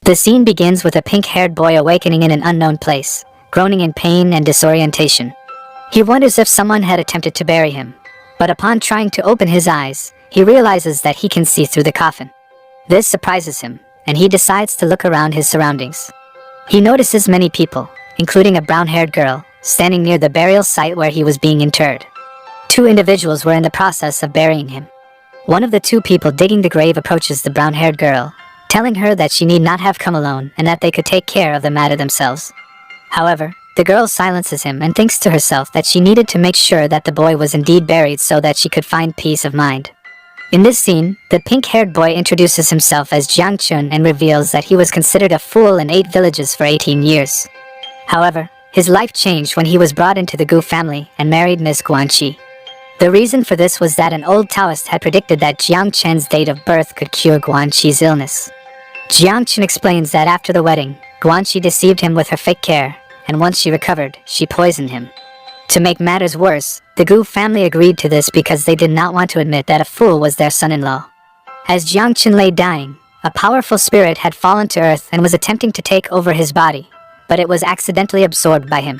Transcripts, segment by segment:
The scene begins with a pink-haired boy awakening in an unknown place, groaning in pain and disorientation. He wonders if someone had attempted to bury him, but upon trying to open his eyes, he realizes that he can see through the coffin. This surprises him, and he decides to look around his surroundings. He notices many people, including a brown-haired girl, standing near the burial site where he was being interred. Two individuals were in the process of burying him. One of the two people digging the grave approaches the brown-haired girl, telling her that she need not have come alone and that they could take care of the matter themselves. However, the girl silences him and thinks to herself that she needed to make sure that the boy was indeed buried so that she could find peace of mind. In this scene, the pink-haired boy introduces himself as Jiang Chun and reveals that he was considered a fool in 8 villages for 18 years. However, his life changed when he was brought into the Gu family and married Miss Guanxi. The reason for this was that an old Taoist had predicted that Jiang Chen's date of birth could cure Guanxi's illness. Jiang Chen explains that after the wedding, Guanxi deceived him with her fake care, and once she recovered, she poisoned him. To make matters worse, the Gu family agreed to this because they did not want to admit that a fool was their son-in-law. As Jiang Chen lay dying, a powerful spirit had fallen to earth and was attempting to take over his body, but it was accidentally absorbed by him.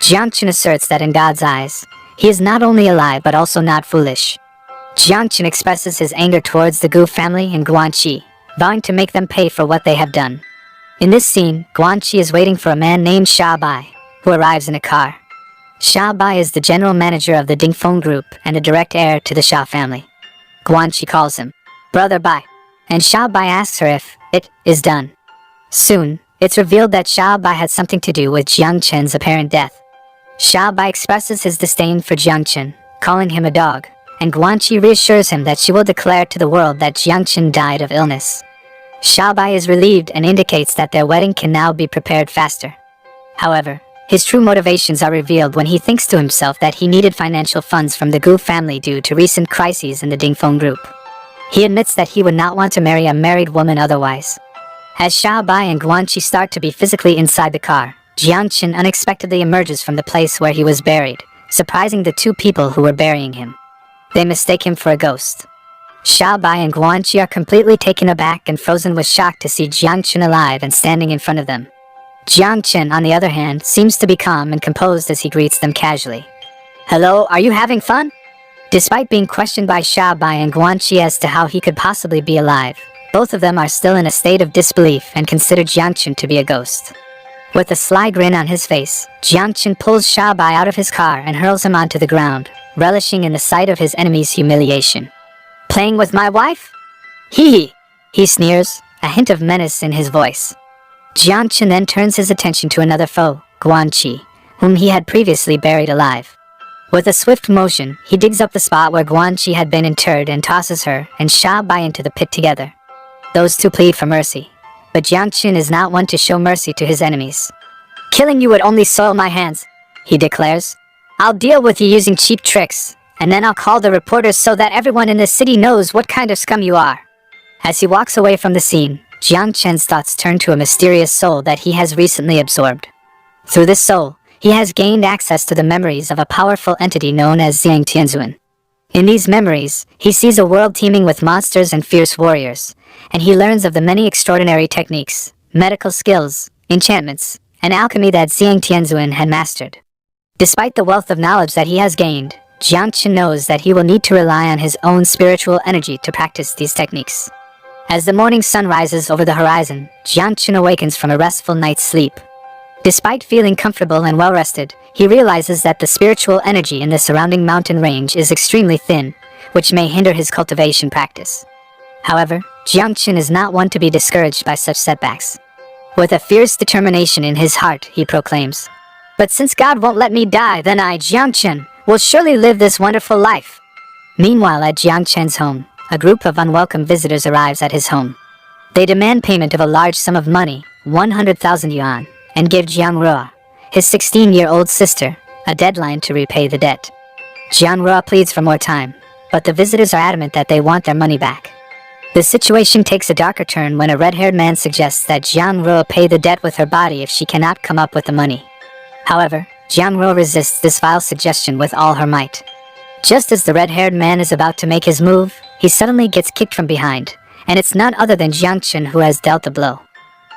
Jiang Chen asserts that in God's eyes, he is not only alive but also not foolish. Jiang Chen expresses his anger towards the Gu family and Guanxi, vowing to make them pay for what they have done. In this scene, Guanxi is waiting for a man named Sha Bai, who arrives in a car. Sha Bai is the general manager of the Dingfeng group and a direct heir to the Sha family. Guanxi calls him Brother Bai, and Sha Bai asks her if it is done. Soon, it's revealed that Sha Bai had something to do with Jiang Chen's apparent death. Sha Bai expresses his disdain for Jiang Chen, calling him a dog, and Guanxi reassures him that she will declare to the world that Jiang Chen died of illness. Sha Bai is relieved and indicates that their wedding can now be prepared faster. However, his true motivations are revealed when he thinks to himself that he needed financial funds from the Gu family due to recent crises in the Dingfeng group. He admits that he would not want to marry a married woman otherwise. As Sha Bai and Guanxi start to be physically inside the car, Jiang Chen unexpectedly emerges from the place where he was buried, surprising the two people who were burying him. They mistake him for a ghost. Sha Bai and Guanxi are completely taken aback and frozen with shock to see Jiang Chen alive and standing in front of them. Jiang Chen, on the other hand, seems to be calm and composed as he greets them casually. "Hello, are you having fun?" Despite being questioned by Sha Bai and Guanxi as to how he could possibly be alive, both of them are still in a state of disbelief and consider Jiang Chen to be a ghost. With a sly grin on his face, Jiang Chen pulls Sha Bai out of his car and hurls him onto the ground, relishing in the sight of his enemy's humiliation. "Playing with my wife? Hee!" he sneers, a hint of menace in his voice. Jiang Chen then turns his attention to another foe, Guanxi, whom he had previously buried alive. With a swift motion, he digs up the spot where Guanxi had been interred and tosses her and Sha Bai into the pit together. Those two plead for mercy, but Jiang Chen is not one to show mercy to his enemies. "Killing you would only soil my hands," he declares. "I'll deal with you using cheap tricks, and then I'll call the reporters so that everyone in the city knows what kind of scum you are." As he walks away from the scene, Jiang Chen's thoughts turn to a mysterious soul that he has recently absorbed. Through this soul, he has gained access to the memories of a powerful entity known as Xiang Tianzuan. In these memories, he sees a world teeming with monsters and fierce warriors, and he learns of the many extraordinary techniques, medical skills, enchantments, and alchemy that Xiang Tianzuan had mastered. Despite the wealth of knowledge that he has gained, Jiang Chen knows that he will need to rely on his own spiritual energy to practice these techniques. As the morning sun rises over the horizon, Jiang Chen awakens from a restful night's sleep. Despite feeling comfortable and well-rested, he realizes that the spiritual energy in the surrounding mountain range is extremely thin, which may hinder his cultivation practice. However, Jiang Chen is not one to be discouraged by such setbacks. With a fierce determination in his heart, he proclaims, "But since God won't let me die, then I, Jiang Chen, will surely live this wonderful life." Meanwhile, at Jiang Chen's home, a group of unwelcome visitors arrives at his home. They demand payment of a large sum of money, 100,000 yuan, and give Jiang Rua, his 16-year-old sister, a deadline to repay the debt. Jiang Rua pleads for more time, but the visitors are adamant that they want their money back. The situation takes a darker turn when a red-haired man suggests that Jiang Rua pay the debt with her body if she cannot come up with the money. However, Jiang Rua resists this vile suggestion with all her might. Just as the red-haired man is about to make his move, he suddenly gets kicked from behind, and it's none other than Jiang Chen who has dealt the blow.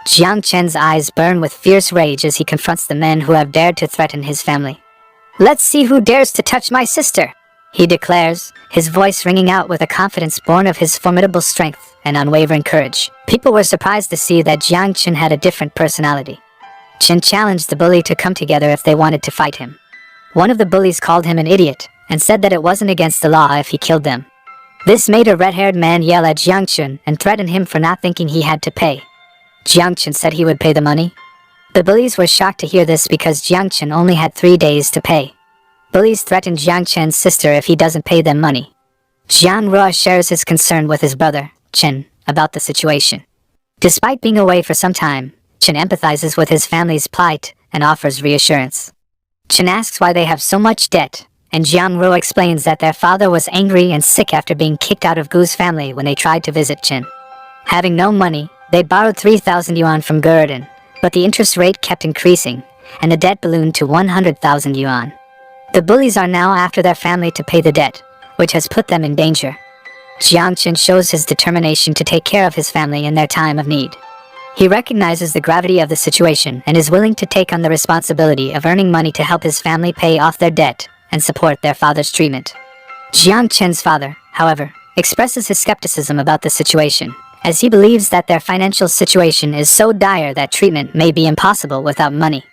Jiang Chen's eyes burn with fierce rage as he confronts the men who have dared to threaten his family. "Let's see who dares to touch my sister," he declares, his voice ringing out with a confidence born of his formidable strength and unwavering courage. People were surprised to see that Jiang Chen had a different personality. Chen challenged the bully to come together if they wanted to fight him. One of the bullies called him an idiot and said that it wasn't against the law if he killed them. This made a red-haired man yell at Jiang Chen and threaten him for not thinking he had to pay. Jiang Chen said he would pay the money. The bullies were shocked to hear this because Jiang Chen only had 3 days to pay. Bullies threatened Jiang Chen's sister if he doesn't pay them money. Jiang Rua shares his concern with his brother, Chen, about the situation. Despite being away for some time, Chen empathizes with his family's plight and offers reassurance. Chen asks why they have so much debt, and Jiang Rua explains that their father was angry and sick after being kicked out of Gu's family when they tried to visit Chen. Having no money, they borrowed 3,000 yuan from Gurdon, but the interest rate kept increasing, and the debt ballooned to 100,000 yuan. The bullies are now after their family to pay the debt, which has put them in danger. Jiang Chen shows his determination to take care of his family in their time of need. He recognizes the gravity of the situation and is willing to take on the responsibility of earning money to help his family pay off their debt and support their father's treatment. Jiang Chen's father, however, expresses his skepticism about the situation, as he believes that their financial situation is so dire that treatment may be impossible without money.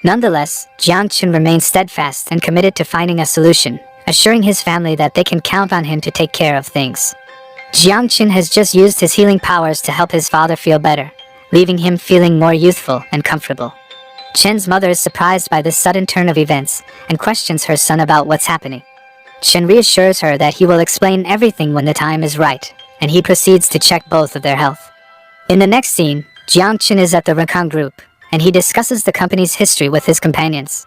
Nonetheless, Jiang Chen remains steadfast and committed to finding a solution, assuring his family that they can count on him to take care of things. Jiang Chen has just used his healing powers to help his father feel better, leaving him feeling more youthful and comfortable. Chen's mother is surprised by this sudden turn of events and questions her son about what's happening. Chen reassures her that he will explain everything when the time is right, and he proceeds to check both of their health. In the next scene, Jiang Chen is at the Rakang group, and he discusses the company's history with his companions.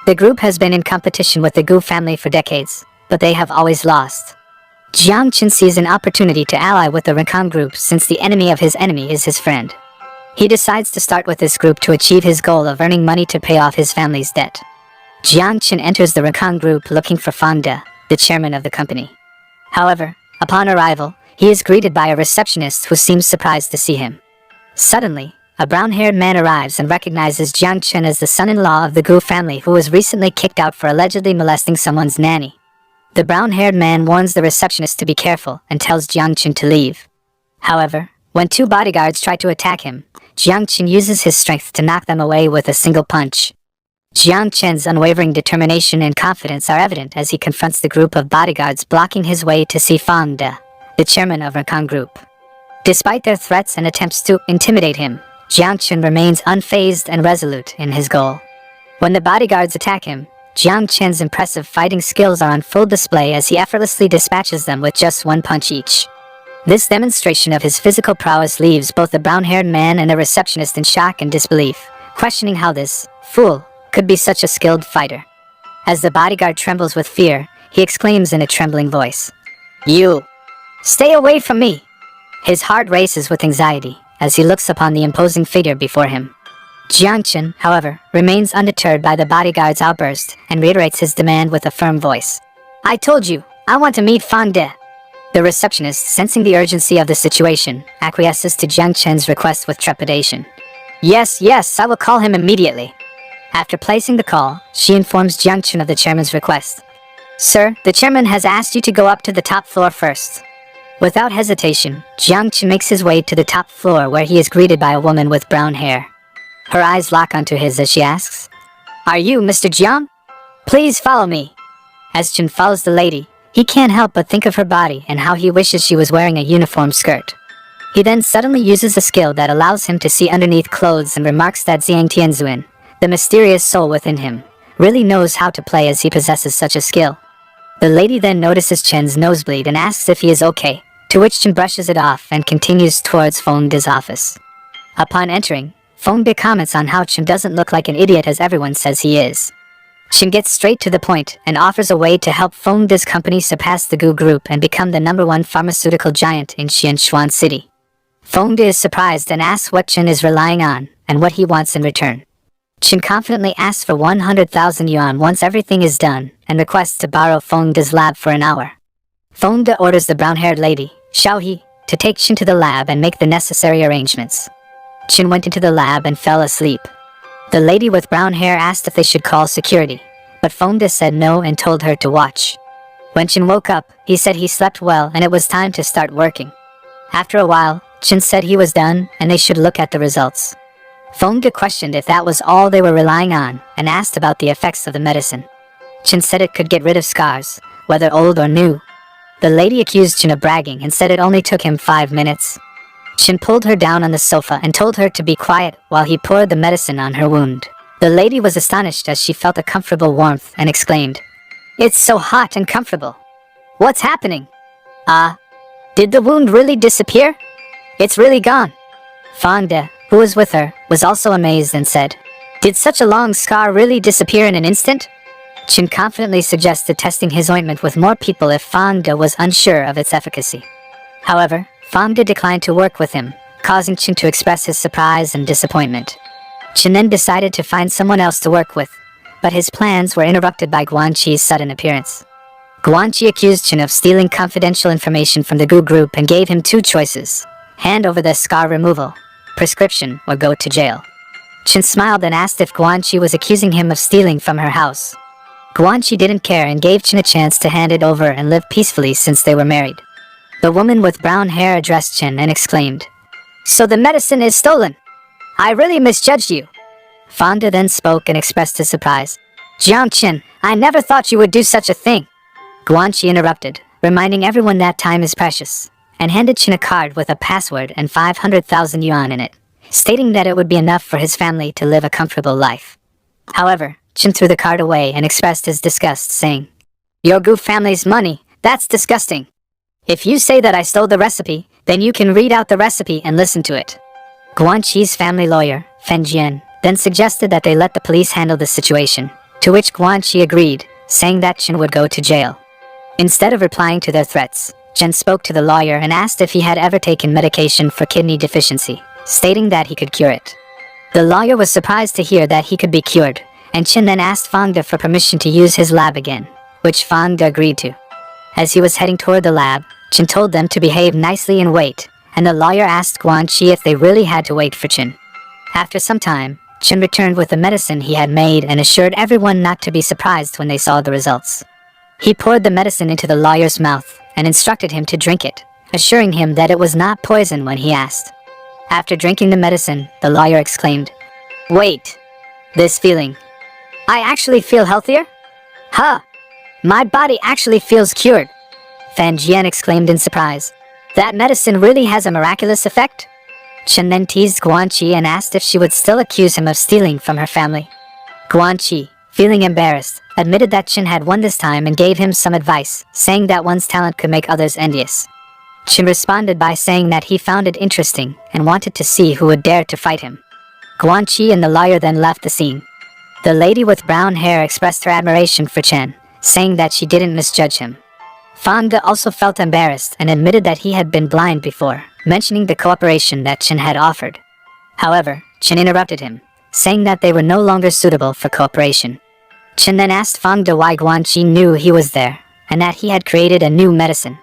The group has been in competition with the Gu family for decades, but they have always lost. Jiang Chen sees an opportunity to ally with the Rakang group since the enemy of his enemy is his friend. He decides to start with this group to achieve his goal of earning money to pay off his family's debt. Jiang Chen enters the Rakang group looking for form.The, the chairman of the company. However, upon arrival, he is greeted by a receptionist who seems surprised to see him. Suddenly, a brown-haired man arrives and recognizes Jiang Chen as the son-in-law of the Gu family who was recently kicked out for allegedly molesting someone's nanny. The brown-haired man warns the receptionist to be careful and tells Jiang Chen to leave. However, when 2 bodyguards try to attack him, Jiang Chen uses his strength to knock them away with a single punch. Jiang Chen's unwavering determination and confidence are evident as he confronts the group of bodyguards blocking his way to see form.The, the chairman of Rakang group. Despite their threats and attempts to intimidate him, Jiang Chen remains unfazed and resolute in his goal. When the bodyguards attack him, Jiang Chen's impressive fighting skills are on full display as he effortlessly dispatches them with just 1 punch each. This demonstration of his physical prowess leaves both the brown-haired man and the receptionist in shock and disbelief, questioning how this fool could be such a skilled fighter. As the bodyguard trembles with fear, he exclaims in a trembling voice, "You! Stay away from me!" His heart races with anxiety as he looks upon the imposing figure before him. Jiang Chen, however, remains undeterred by the bodyguard's outburst and reiterates his demand with a firm voice. "I told you, I want to meet form.The." The receptionist, sensing the urgency of the situation, acquiesces to Jiang Chen's request with trepidation. Yes, I will call him immediately." After placing the call, she informs Jiang Chen of the chairman's request. "Sir, the chairman has asked you to go up to the top floor first." Without hesitation, Jiang Chen makes his way to the top floor where he is greeted by a woman with brown hair. Her eyes lock onto his as she asks, "Are you Mr. Jiang? Please follow me." As Chen follows the lady, he can't help but think of her body and how he wishes she was wearing a uniform skirt. He then suddenly uses a skill that allows him to see underneath clothes and remarks that Xiang Tianzuan, the mysterious soul within him, really knows how to play as he possesses such a skill. The lady then notices Chen's nosebleed and asks if he is okay, to which Chen brushes it off and continues towards form.This office. Upon entering, form.The comments on how Chen doesn't look like an idiot as everyone says he is. Chen gets straight to the point and offers a way to help form.This company surpass the Gu group and become the #1 pharmaceutical giant in Xianshuan City. form.The is surprised and asks what Chen is relying on and what he wants in return. Chen confidently asks for 100,000 yuan once everything is done and requests to borrow form.This lab for an hour. form.The orders the brown-haired lady, Xiaohe, to take Chen to the lab and make the necessary arrangements. Chin went into the lab and fell asleep. The lady with brown hair asked if they should call security, but form.This said no and told her to watch. When Chin woke up, he said he slept well and it was time to start working. After a while, Chin said he was done and they should look at the results. form.This questioned if that was all they were relying on and asked about the effects of the medicine. Chin said it could get rid of scars, whether old or new. The lady accused Chin of bragging and said it only took him 5 minutes. Chin pulled her down on the sofa and told her to be quiet while he poured the medicine on her wound. The lady was astonished as she felt a comfortable warmth and exclaimed, "It's so hot and comfortable. What's happening? Did the wound really disappear? It's really gone." form.This, who was with her, was also amazed and said, "Did such a long scar really disappear in an instant?" Chin confidently suggested testing his ointment with more people if form.This was unsure of its efficacy. However, form.This declined to work with him, causing Chin to express his surprise and disappointment. Chin then decided to find someone else to work with, but his plans were interrupted by Guanqi's sudden appearance. Guanqi accused Chin of stealing confidential information from the Gu group and gave him 2 choices: hand over the scar removal, prescription, or go to jail. Chin smiled and asked if Guanqi was accusing him of stealing from her house. Guanqi didn't care and gave Chin a chance to hand it over and live peacefully since they were married. The woman with brown hair addressed Chin and exclaimed, "So the medicine is stolen? I really misjudged you." form.This then spoke and expressed his surprise. "Jiang Chin, I never thought you would do such a thing." Guanqi interrupted, reminding everyone that time is precious, and handed Chin a card with a password and 500,000 yuan in it, stating that it would be enough for his family to live a comfortable life. However, Chin threw the card away and expressed his disgust, saying, "Your Gu family's money, that's disgusting. If you say that I stole the recipe, then you can read out the recipe and listen to it." Guanqi's family lawyer, Fen Jian, then suggested that they let the police handle the situation, to which Guanqi agreed, saying that Chin would go to jail. Instead of replying to their threats, Chin spoke to the lawyer and asked if he had ever taken medication for kidney deficiency, stating that he could cure it. The lawyer was surprised to hear that he could be cured, and Chin then asked form.This for permission to use his lab again, which form.This agreed to. As he was heading toward the lab, Chin told them to behave nicely and wait, and the lawyer asked Guanqi if they really had to wait for Chin. After some time, Chin returned with the medicine he had made and assured everyone not to be surprised when they saw the results. He poured the medicine into the lawyer's mouth and instructed him to drink it, assuring him that it was not poison when he asked. After drinking the medicine, the lawyer exclaimed, "Wait! This feeling. I actually feel healthier? Huh! My body actually feels cured." Fan Jian exclaimed in surprise. "That medicine really has a miraculous effect?" Chin then teased Guanqi and asked if she would still accuse him of stealing from her family. Guanqi, feeling embarrassed, admitted that Chin had won this time and gave him some advice, saying that one's talent could make others envious. Chin responded by saying that he found it interesting and wanted to see who would dare to fight him. Guanqi and the lawyer then left the scene. The lady with brown hair expressed her admiration for Chin, saying that she didn't misjudge him. form.This also felt embarrassed and admitted that he had been blind before, mentioning the cooperation that Chin had offered. However, Chin interrupted him, saying that they were no longer suitable for cooperation. Chin then asked form.This why Guanqi knew he was there, and that he had created a new medicine.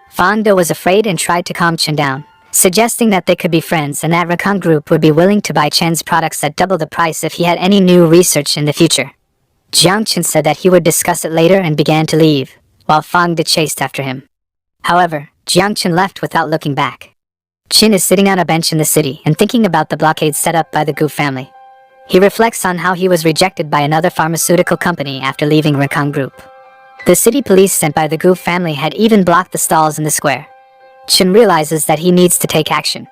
form.This was afraid and tried to calm Chin down, suggesting that they could be friends and that Rakang Group would be willing to buy Chin's products at double the price if he had any new research in the future. Jiang Chin said that he would discuss it later and began to leave, while form.This chased after him. However, Jiang Chin left without looking back. Chin is sitting on a bench in the city and thinking about the blockade set up by the Gu family. He reflects on how he was rejected by another pharmaceutical company after leaving Rakang Group. The city police sent by the Gu family had even blocked the stalls in the square. Chin realizes that he needs to take action.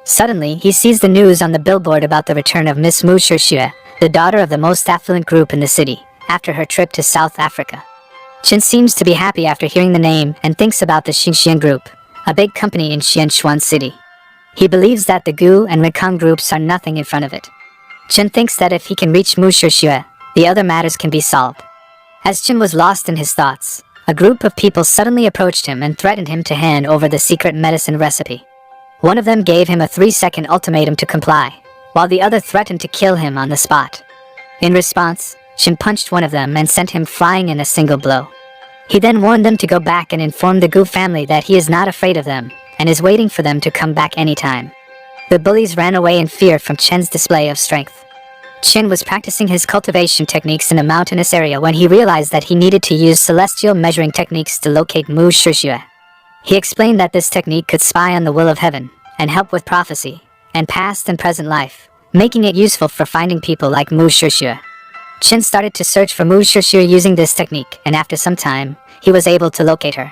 Suddenly, he sees the news on the billboard about the return of Miss Mu Shixue, the daughter of the most affluent group in the city, after her trip to South Africa. Chin seems to be happy after hearing the name and thinks about the Xinxian Group, a big company in Xianshuan City. He believes that the Gu and Rakang groups are nothing in front of it. Chin thinks that if he can reach Mu Shixue, the other matters can be solved. As Chin was lost in his thoughts, a group of people suddenly approached him and threatened him to hand over the secret medicine recipe. One of them gave him a 3-second ultimatum to comply, while the other threatened to kill him on the spot. In response, Chin punched one of them and sent him flying in a single blow. He then warned them to go back and inform the Gu family that he is not afraid of them, and is waiting for them to come back anytime. The bullies ran away in fear from Chen's display of strength. Chen was practicing his cultivation techniques in a mountainous area when he realized that he needed to use celestial measuring techniques to locate Mu Shixue. He explained that this technique could spy on the will of heaven and help with prophecy and past and present life, making it useful for finding people like Mu Shixue. Chen started to search for Mu Shixue using this technique, and after some time, he was able to locate her.